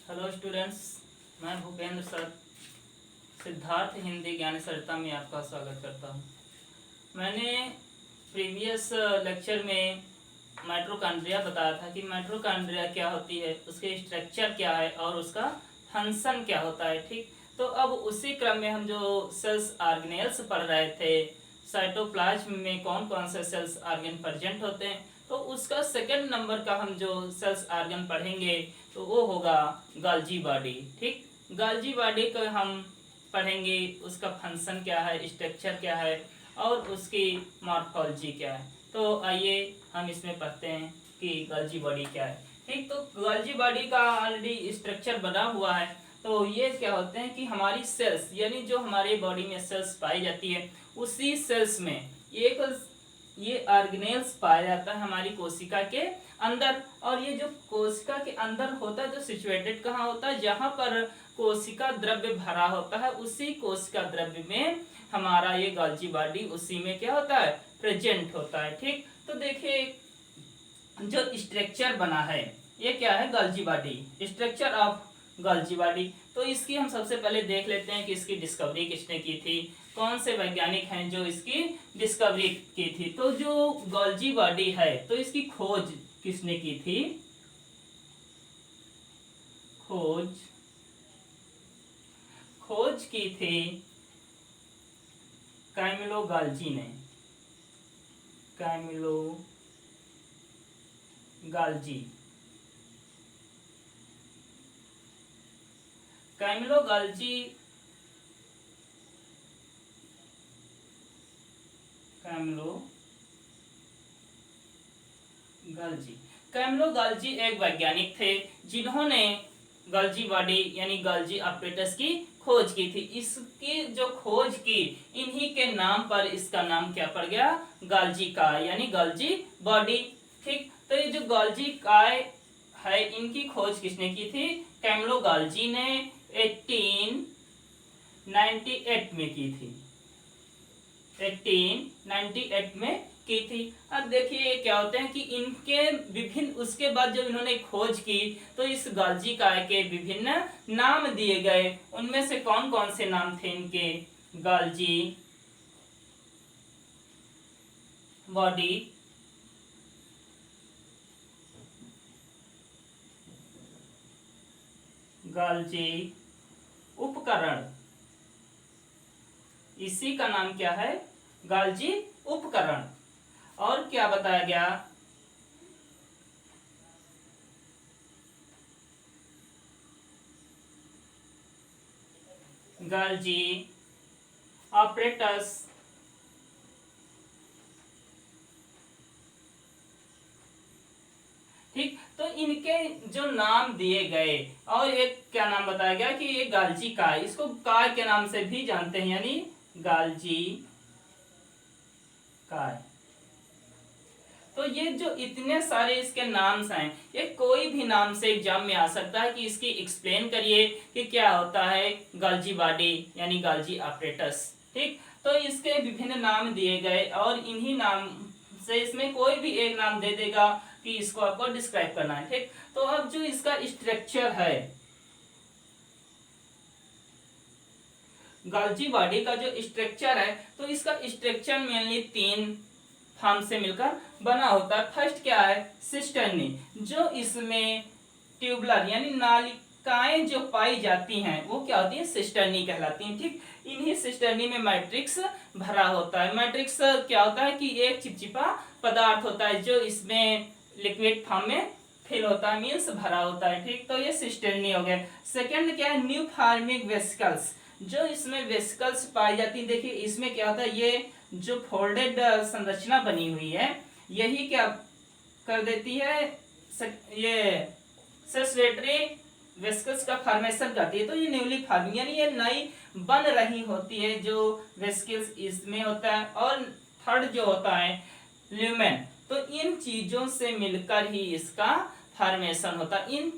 Hello students, मैं Bhupendra sir Siddharth Hindi ज्ञान सरिता में आपका स्वागत करता हूँ। मैंने प्रीवियस लेक्चर में माइटोकॉन्ड्रिया बताया था कि माइटोकॉन्ड्रिया क्या होती है, उसके स्ट्रक्चर क्या है और उसका फंक्शन क्या होता है। ठीक, तो अब उसी क्रम में हम जो सेल्स ऑर्गेनेल्स पढ़ रहे थे, साइटोप्लाज्म में कौन कौन से सेल्स ऑर्गन प्रेजेंट होते हैं, तो उसका सेकंड नंबर का हम जो सेल्स ऑर्गन पढ़ेंगे तो वो होगा गाल्जी बॉडी। ठीक, गाल्जी बॉडी को हम पढ़ेंगे, उसका फंक्शन क्या है, स्ट्रक्चर क्या है और उसकी मॉर्फोलॉजी क्या है। तो आइए हम इसमें पढ़ते हैं कि गाल्जी बॉडी क्या है। ठीक, तो गाल्जी बॉडी का ऑलरेडी स्ट्रक्चर बना हुआ है। तो ये क्या होते हैं कि हमारी सेल्स यानी जो हमारे बॉडी में सेल्स पाई जाती है, उसी सेल्स में एक ये ऑर्गेनेल्स पाया जाता है हमारी कोशिका के अंदर। और ये जो कोशिका के अंदर होता है, जो सिचुएटेड कहाँ होता है, जहाँ पर कोशिका द्रव्य भरा होता है, उसी कोशिका द्रव्य में हमारा ये गाल्जी बॉडी उसी में क्या होता है, प्रेजेंट होता है। ठीक, तो देखिए जो स्ट्रक्चर बना है, ये क्या है, गाल्जी बॉडी, स्ट्रक्चर ऑफ गाल्जी बॉडी। तो इसकी हम सबसे पहले देख लेते हैं कि इसकी डिस्कवरी किसने की थी, कौन से वैज्ञानिक हैं जो इसकी डिस्कवरी की थी। तो जो गाल्जी बॉडी है, तो इसकी खोज किसने की थी, खोज खोज की थी कैमिलो गाल्जी ने। Camillo Golgi, Camillo Golgi, Camillo Golgi, Camillo Golgi एक वैज्ञानिक थे जिन्होंने गाल्जी बॉडी यानी गाल्जी apparatus की खोज की थी। इसकी जो खोज की, इन्हीं के नाम पर इसका नाम क्या पड़ गया, गाल्जी काय यानी गाल्जी बॉडी। ठीक, तो ये जो गाल्जी काय है, इनकी खोज किसने की थी, कैमिलो गाल्जी ने 1898 में की थी, 1898 में की थी। अब देखिए क्या होते हैं कि इनके विभिन्न, उसके बाद जब इन्होंने खोज की तो इस गाल्जी काय के विभिन्न नाम दिए गए। उनमें से कौन कौन से नाम थे इनके, गाल्जी बॉडी, गाल्जी उपकरण, इसी का नाम क्या है, गाल्जी उपकरण। और क्या बताया गया, गाल्जी ऑपरेटस। ठीक, तो इनके जो नाम दिए गए, और एक क्या नाम बताया गया कि ये गाल्जी काय, इसको काय के नाम से भी जानते हैं यानी गाल्जी काय। तो ये जो इतने सारे इसके नाम्स हैं, ये कोई भी नाम से एग्जाम में आ सकता है कि इसकी एक्सप्लेन करिए कि क्या होता है गाल्जी बॉडी यानी गाल्जी ऑपरेटस। ठीक, तो इसके विभिन्न नाम दिए गए और इन्हीं नाम से इसमें कोई भी एक नाम दे देगा कि इसको आपको डिस्क्राइब करना है। ठीक, तो अब जो इसका स्ट्रक्चर है, गाल्जी बॉडी का जो स्ट्रक्चर है, तो इसका स्ट्रक्चर मेनली 3 फॉर्म से मिलकर बना होता है। फर्स्ट क्या है, सिस्टर्नी, जो इसमें ट्यूबुलर यानी नालिकाएं जो पाई जाती हैं वो क्या होती है, सिस्टर्नी कहलाती हैं। ठीक, इन्हीं सिस्टर्नी में मैट्रिक्स भरा होता है। मैट्रिक्स क्या होता है कि एक चिपचिपा पदार्थ होता है जो इसमें लिक्विड फॉर्म में फिल होता है, मीन्स भरा होता है। ठीक, तो ये सिस्टर्नी हो गया। सेकंड क्या है, न्यू फार्मिक वेसिकल्स, जो इसमें वेसिकल्स पाई जाती है। देखिए इसमें क्या होता है, ये जो फोल्डेड संरचना बनी हुई है, यही क्या कर देती है, ये सेस्लेटरी वेसिकल्स का फॉर्मेशन करती है। तो ये न्यूली फॉर्मिंग यानी ये नई बन रही होती है जो वेसिकल्स इसमें होता है। और थर्ड जो होता है ल्यूमेन, तो इन चीजों से मिलकर ही इसका फॉर्मेशन होता है। इन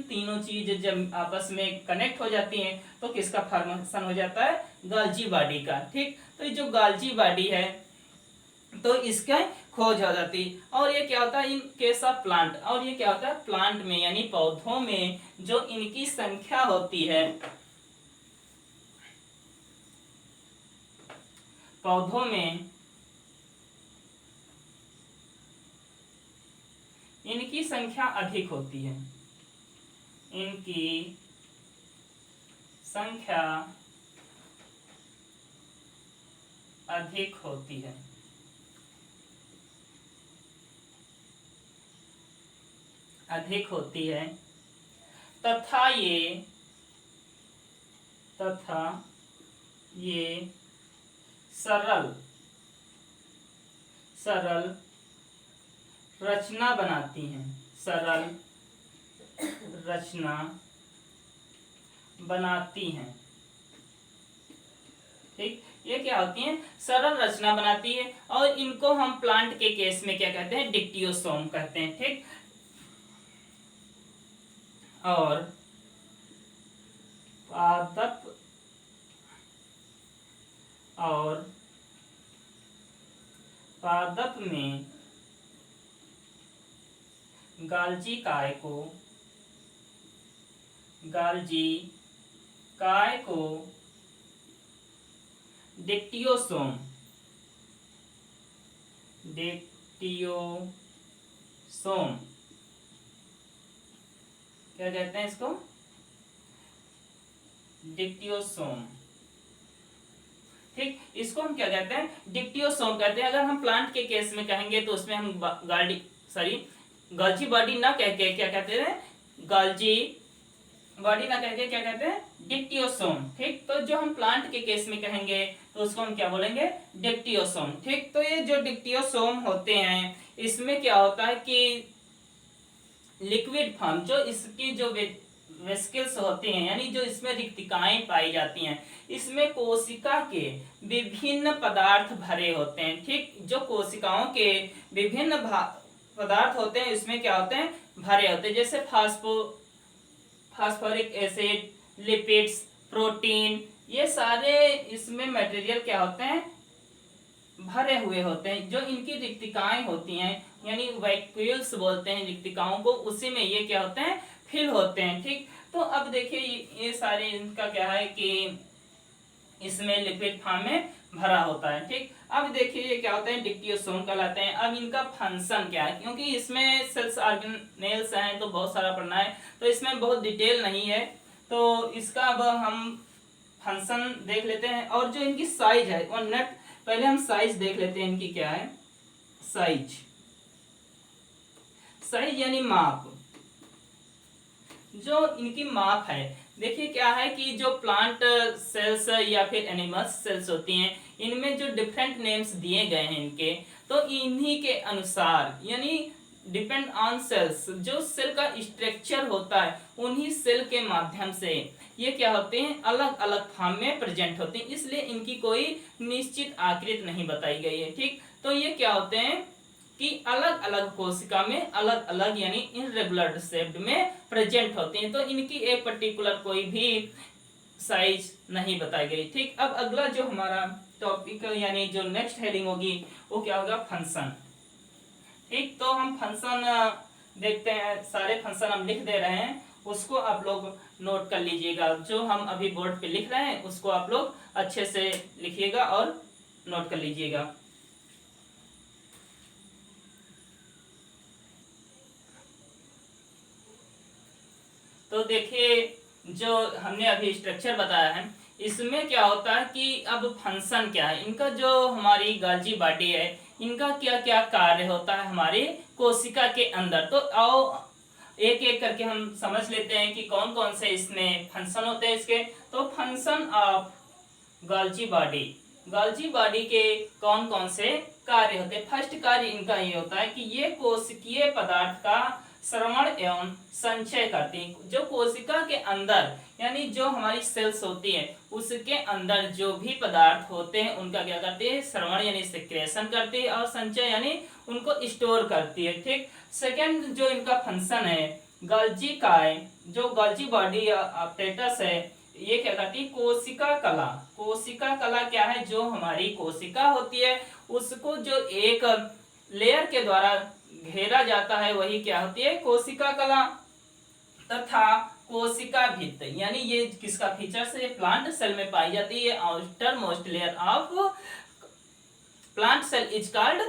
तीनों चीज जब आपस में कनेक्ट हो जाती हैं तो किसका फॉर्मेशन हो जाता है, गाल्जी बॉडी का। ठीक, तो ये जो गाल्जी बॉडी है, तो इसका खोज हो जाती। और ये क्या होता है इन केस ऑफ प्लांट, और ये क्या होता है प्लांट में यानी पौधों में जो इनकी संख्या होती है, पौधों में इनकी संख्या अधिक होती है, इनकी संख्या अधिक होती है। अधिक होती है तथा ये सरल रचना बनाती हैं, सरल रचना बनाती हैं। ठीक, ये क्या होती हैं सरल रचना बनाती है, और इनको हम प्लांट के केस में क्या कहते हैं डिक्टियोसोम कहते हैं। ठीक, और पादप में गाल्जी काय को डिक्टियोसोम क्या कहते हैं इसको डिक्टियोसोम। ठीक, इसको हम क्या कहते हैं डिक्टियोसोम कहते हैं। अगर हम प्लांट के केस में कहेंगे तो उसमें हम गाल्जी बॉडी ना कह के क्या कहते हैं गाल्जी बॉडी ना कह के क्या कहते हैं डिक्टियोसोम। ठीक, तो जो हम प्लांट के केस में कहेंगे तो उसको हम क्या बोलेंगे डिक्टियोसोम। ठीक, तो ये जो डिक्टियोसोम होते हैं इसमें क्या होता है कि लिक्विड फॉर्म जो इसकी जो वेस्किल्स होते हैं यानी जो इसमें रिक्तिकाएं पाई जाती हैं, इसमें कोशिका के विभिन्न पदार्थ भरे होते हैं। ठीक, जो कोशिकाओं के विभिन्न पदार्थ होते हैं इसमें क्या होते हैं भरे होते हैं, जैसे फास्फोरिक एसिड, लिपिड्स, प्रोटीन, ये सारे इसमें मटेरियल क्या होते हैं भरे हुए होते हैं। जो इनकी रिक्तिकाएं होती हैं यानी वैक्यूल्स बोलते हैं रिक्तिकाओं को, उसी में ये क्या होते हैं फिल होते हैं। ठीक, तो अब देखिए ये सारे इनका क्या है कि इसमें लिक्विड फॉर्म में भरा होता है। ठीक, अब देखिए ये क्या होते हैं डिक्टियोसोम कहलाते हैं। अब इनका फंक्शन क्या है, क्योंकि इसमें सेल्स ऑर्गेनेल्स हैं तो बहुत सारा पढ़ना है, तो इसमें बहुत डिटेल नहीं है, तो इसका अब हम फंक्शन देख लेते हैं। और जो इनकी साइज है वो पहले हम साइज देख लेते हैं इनकी क्या है साइज यानी माप। जो इनकी माप है देखिए क्या है कि जो प्लांट सेल्स या फिर एनिमल्स सेल्स होती हैं इनमें जो डिफरेंट नेम्स दिए गए हैं इनके, तो इन्हीं के अनुसार यानी डिपेंड ऑन सेल्स, जो सेल का स्ट्रक्चर होता है उन्हीं सेल के माध्यम से ये क्या होते हैं अलग अलग फॉर्म में प्रेजेंट होते हैं, इसलिए इनकी कोई निश्चित आकृति नहीं बताई गई है। ठीक, तो ये क्या होते हैं कि अलग अलग कोशिका में अलग अलग यानी इनरेगुलर शेप्ड में प्रेजेंट होते हैं, तो इनकी एक पर्टिकुलर कोई भी साइज नहीं बताई गई। ठीक, अब अगला जो हमारा टॉपिक यानी जो नेक्स्ट हेडिंग होगी वो क्या होगा फंक्शन। ठीक, तो हम फंक्शन देखते हैं, सारे फंक्शन हम लिख दे रहे हैं, उसको आप लोग नोट कर लीजिएगा। जो हम अभी बोर्ड पे लिख रहे हैं उसको आप लोग अच्छे से लिखिएगा और नोट कर लीजिएगा। तो देखिए जो हमने अभी स्ट्रक्चर बताया है इसमें क्या होता है कि अब फंक्शन क्या है इनका, जो हमारी गाल्जी बॉडी है इनका क्या क्या कार्य होता है हमारी कोशिका के अंदर। तो आओ एक एक करके हम समझ लेते हैं कि कौन कौन से इसमें फंक्शन होते हैं इसके। तो फंक्शन ऑफ गाल्जी बॉडी के कौन कौन से कार्य होते हैं। फर्स्ट कार्य इनका ये होता है कि ये कोशिकीय पदार्थ का श्रवण एवं संचय करती है। जो कोशिका के अंदर यानी जो हमारी सेल्स होती है उसके अंदर जो भी पदार्थ होते हैं उनका क्या करती है श्रवण यानी सिक्रेशन करती है, और संचय यानी उनको स्टोर करती है। ठीक, सेकंड जो इनका फंक्शन है गाल्जी काय, जो गाल्जी बॉडी अपरेटस है ये क्या करती है कोशिका कला क्या है, जो हमारी कोशिका होती है उसको जो एक लेयर के द्वारा घेरा जाता है वही क्या होती है, कोशिका कला तथा कोशिका भित्त। यानी ये किसका फीचर्स है, प्लांट सेल में पाई जाती है। Outermost layer of plant cell is called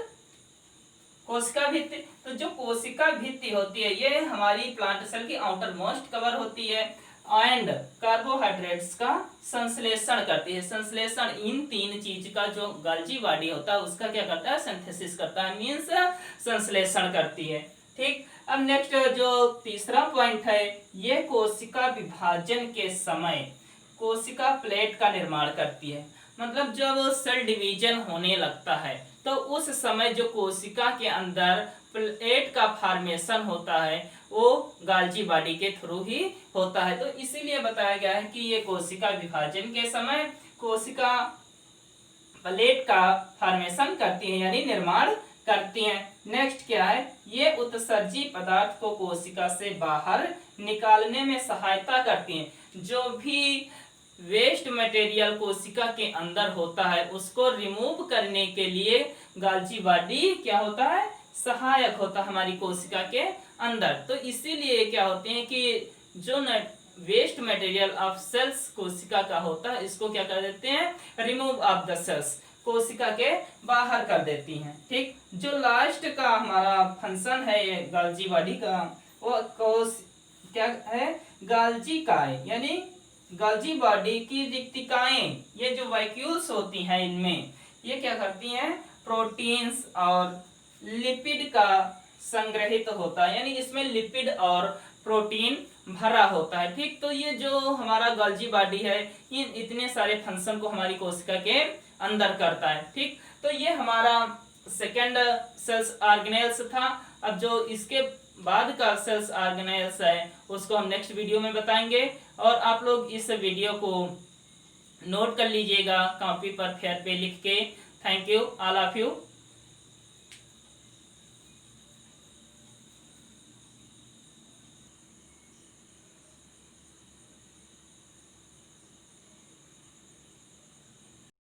कोशिका भित्ति। तो जो कोशिका भित्ति होती है ये हमारी प्लांट सेल की आउटर मोस्ट कवर होती है एंड कार्बोहाइड्रेट्स का संश्लेषण करती है। संश्लेषण इन तीन चीज का जो गाल्जी बॉडी होता है उसका क्या करता है, सिंथेसिस करता है, मींस संश्लेषण करती है। ठीक, अब नेक्स्ट जो तीसरा पॉइंट है, ये कोशिका विभाजन के समय कोशिका प्लेट का निर्माण करती है। मतलब जब सेल डिवीजन होने लगता है तो उस समय जो कोशिका के अंदर प्लेट का फॉर्मेशन होता है वो गाल्जी बॉडी के थ्रू ही होता है। तो इसीलिए बताया गया है कि ये कोशिका विभाजन के समय कोशिका प्लेट का फॉर्मेशन करती है यानी निर्माण करती हैं। नेक्स्ट क्या है, ये उत्सर्जी पदार्थ को कोशिका से बाहर निकालने में सहायता करती हैं। जो भी वेस्ट मटेरियल कोशिका के अंदर होता है उसको रिमूव करने के लिए गाल्जी बॉडी क्या होता है, सहायक होता है हमारी कोशिका के अंदर। तो इसीलिए क्या होते हैं कि जो वेस्ट मटेरियल ऑफ सेल्स कोशिका का होता है इसको क्या कर देते हैं, रिमूव ऑफ द सेल्स, कोशिका के बाहर कर देती हैं। ठीक, जो लास्ट का हमारा फंक्शन है ये गाल्जी बॉडी का, वो क्या है, गाल्जी काय यानी गाल्जी बॉडी की रिक्तिकाएं, ये जो वैक्यूल्स होती हैं इनमें ये क्या करती हैं, प्रोटीन्स और लिपिड का संग्रहित होता है, यानी इसमें लिपिड और प्रोटीन भरा होता है। ठीक, तो ये जो हमारा गाल्जी बॉडी है ये इतने सारे फंक्शन को हमारी कोशिका के अंदर करता है। ठीक, तो ये हमारा सेकेंड सेल्स ऑर्गेनेल्स था। अब जो इसके बाद का सेल्स ऑर्गेनेल्स है उसको हम नेक्स्ट वीडियो में बताएंगे। और आप लोग इस वीडियो को नोट कर लीजिएगा कॉपी पर फेयर पे लिख के। Thank you all of you.